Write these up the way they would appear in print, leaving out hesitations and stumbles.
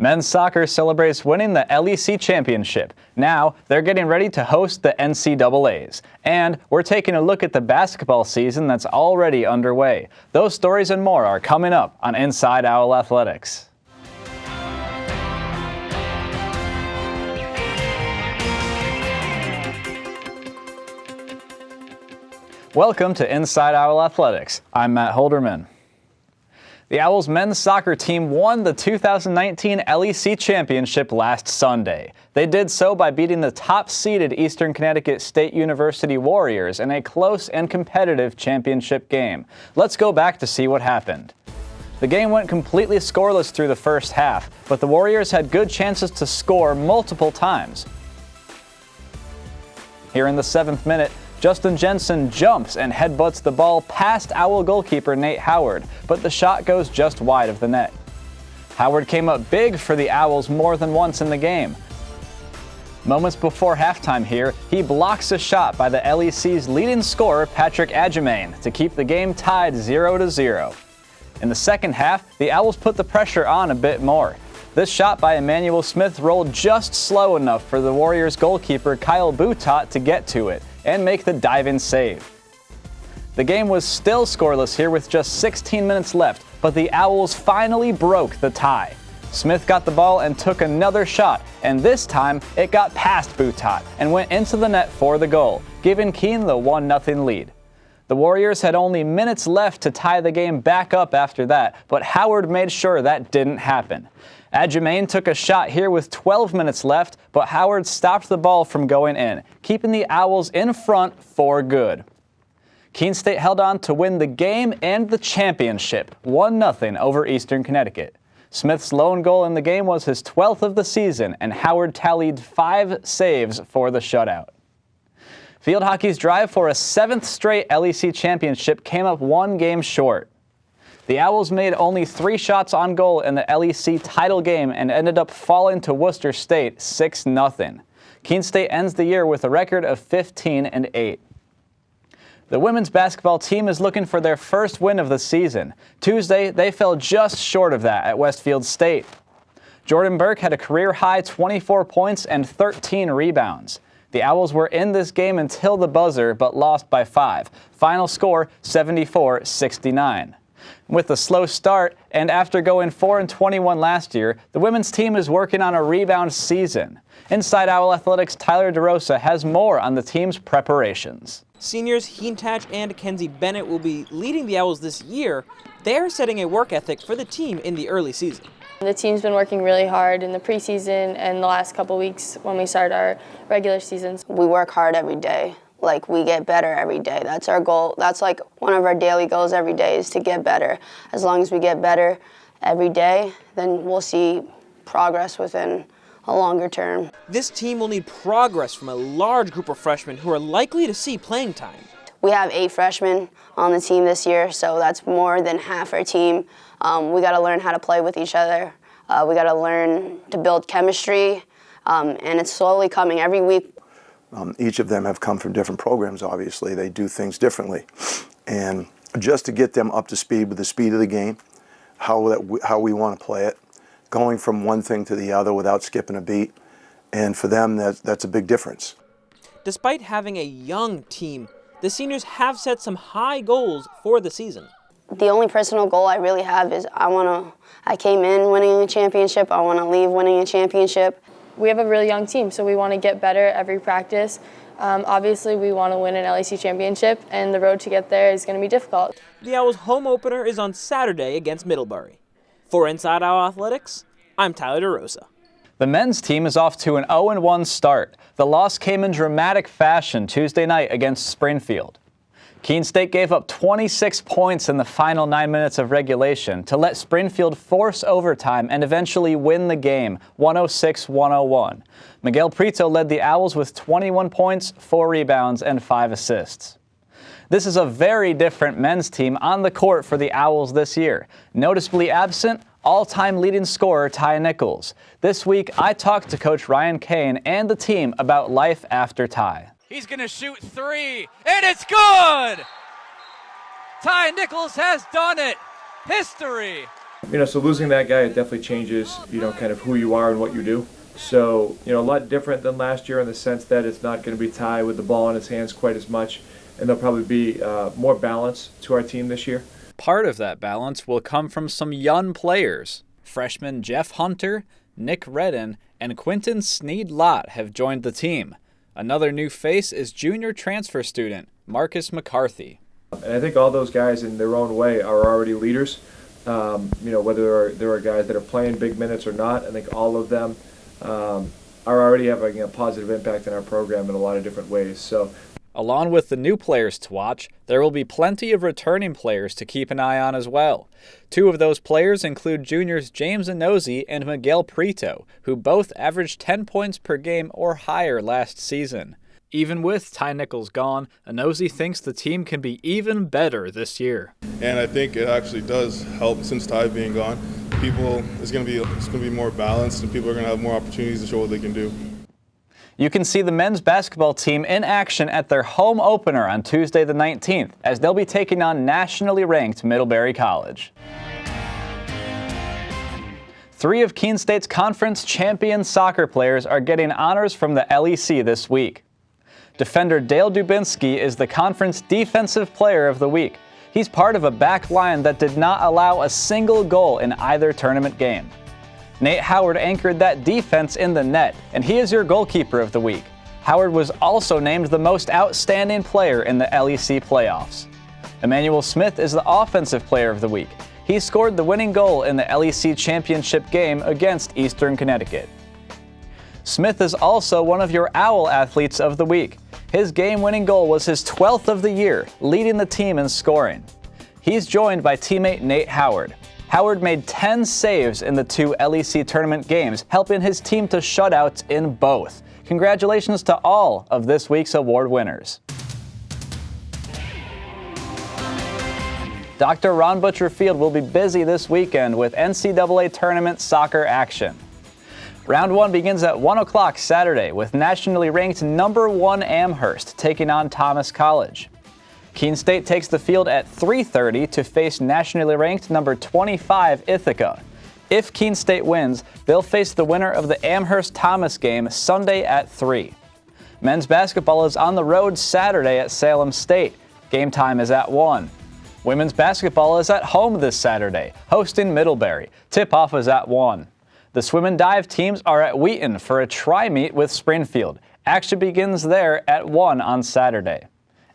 Men's soccer celebrates winning the LEC championship. Now, they're getting ready to host the NCAAs. And we're taking a look at the basketball season that's already underway. Those stories and more are coming up on Inside Owl Athletics. Welcome to Inside Owl Athletics. I'm Matt Holderman. The Owls men's soccer team won the 2019 LEC championship last Sunday. They did so by beating the top-seeded Eastern Connecticut State University Warriors in a close and competitive championship game. Let's go back to see what happened. The game went completely scoreless through the first half, but the Warriors had good chances to score multiple times. Here in the 7th minute, Justin Jensen jumps and headbutts the ball past Owl goalkeeper Nate Howard, but the shot goes just wide of the net. Howard came up big for the Owls more than once in the game. Moments before halftime here, he blocks a shot by the LEC's leading scorer Patrick Adjemain to keep the game tied 0-0. In the second half, the Owls put the pressure on a bit more. This shot by Emmanuel Smith rolled just slow enough for the Warriors goalkeeper Kyle Boutot to get to it and make the dive-in save. The game was still scoreless here with just 16 minutes left, but the Owls finally broke the tie. Smith got the ball and took another shot, and this time it got past Boutot and went into the net for the goal, giving Keene the 1-0 lead. The Warriors had only minutes left to tie the game back up after that, but Howard made sure that didn't happen. Adjemain took a shot here with 12 minutes left, but Howard stopped the ball from going in, keeping the Owls in front for good. Keene State held on to win the game and the championship, 1-0 over Eastern Connecticut. Smith's lone goal in the game was his 12th of the season, and Howard tallied 5 saves for the shutout. Field hockey's drive for a 7th straight LEC championship came up one game short. The Owls made only 3 shots on goal in the LEC title game and ended up falling to Worcester State 6-0. Keene State ends the year with a record of 15-8. The women's basketball team is looking for their first win of the season. Tuesday, they fell just short of that at Westfield State. Jordan Burke had a career-high 24 points and 13 rebounds. The Owls were in this game until the buzzer, but lost by 5. Final score, 74-69. With a slow start, and after going 4-21 last year, the women's team is working on a rebound season. Inside Owl Athletics' Tyler DeRosa has more on the team's preparations. Seniors Heen Tatch and Kenzie Bennett will be leading the Owls this year. They're setting a work ethic for the team in the early season. The team's been working really hard in the preseason and the last couple weeks when we start our regular seasons. We work hard every day. We get better every day. That's our goal. That's one of our daily goals every day is to get better. As long as we get better every day, then we'll see progress within a longer term. This team will need progress from a large group of freshmen who are likely to see playing time. We have 8 freshmen on the team this year, so that's more than half our team. We got to learn how to play with each other. We got to learn to build chemistry, and it's slowly coming every week. Each of them have come from different programs, obviously. They do things differently. And just to get them up to speed with the speed of the game, how we want to play it, going from one thing to the other without skipping a beat, and for them, that's a big difference. Despite having a young team, the seniors have set some high goals for the season. The only personal goal I really have is I came in winning a championship, I want to leave winning a championship. We have a really young team, so we want to get better every practice. Obviously, we want to win an LEC championship, and the road to get there is going to be difficult. The Owls' home opener is on Saturday against Middlebury. For Inside Owl Athletics, I'm Tyler DeRosa. The men's team is off to an 0-1 start. The loss came in dramatic fashion Tuesday night against Springfield. Keene State gave up 26 points in the final 9 minutes of regulation to let Springfield force overtime and eventually win the game, 106-101. Miguel Prieto led the Owls with 21 points, 4 rebounds, and 5 assists. This is a very different men's team on the court for the Owls this year. Noticeably absent, all-time leading scorer Ty Nichols. This week, I talked to Coach Ryan Kane and the team about life after Ty. He's going to shoot 3, and it's good! Ty Nichols has done it. History. So losing that guy, it definitely changes, kind of who you are and what you do. So, a lot different than last year in the sense that it's not going to be Ty with the ball in his hands quite as much, and there'll probably be more balance to our team this year. Part of that balance will come from some young players. Freshmen Jeff Hunter, Nick Redden, and Quinton Sneed-Lott have joined the team. Another new face is junior transfer student Marcus McCarthy. And I think all those guys in their own way are already leaders. Whether there are guys that are playing big minutes or not, I think all of them are already having a positive impact in our program in a lot of different ways. So, along with the new players to watch, there will be plenty of returning players to keep an eye on as well. Two of those players include juniors James Inozie and Miguel Prieto, who both averaged 10 points per game or higher last season. Even with Ty Nichols gone, Inozie thinks the team can be even better this year. And I think it actually does help since Ty being gone. It's going to be more balanced, and people are going to have more opportunities to show what they can do. You can see the men's basketball team in action at their home opener on Tuesday the 19th, as they'll be taking on nationally ranked Middlebury College. 3 of Keene State's conference champion soccer players are getting honors from the LEC this week. Defender Dale Dubinsky is the conference Defensive Player of the Week. He's part of a back line that did not allow a single goal in either tournament game. Nate Howard anchored that defense in the net, and he is your goalkeeper of the week. Howard was also named the most outstanding player in the LEC playoffs. Emmanuel Smith is the offensive player of the week. He scored the winning goal in the LEC championship game against Eastern Connecticut. Smith is also one of your Owl athletes of the week. His game-winning goal was his 12th of the year, leading the team in scoring. He's joined by teammate Nate Howard. Howard made 10 saves in the 2 LEC tournament games, helping his team to shutouts in both. Congratulations to all of this week's award winners. Dr. Ron Butcher Field will be busy this weekend with NCAA tournament soccer action. Round 1 begins at 1 o'clock Saturday with nationally ranked number 1 Amherst taking on Thomas College. Keene State takes the field at 3:30 to face nationally ranked number 25 Ithaca. If Keene State wins, they'll face the winner of the Amherst-Thomas game Sunday at 3. Men's basketball is on the road Saturday at Salem State. Game time is at 1. Women's basketball is at home this Saturday, hosting Middlebury. Tip-off is at 1. The swim and dive teams are at Wheaton for a tri-meet with Springfield. Action begins there at 1 on Saturday.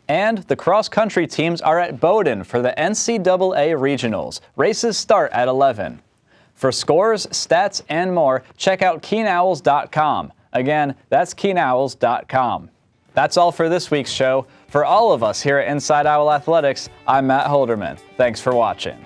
And the cross-country teams are at Bowdoin for the NCAA Regionals. Races start at 11. For scores, stats, and more, check out KeenOwls.com. Again, that's KeenOwls.com. That's all for this week's show. For all of us here at Inside Owl Athletics, I'm Matt Holderman. Thanks for watching.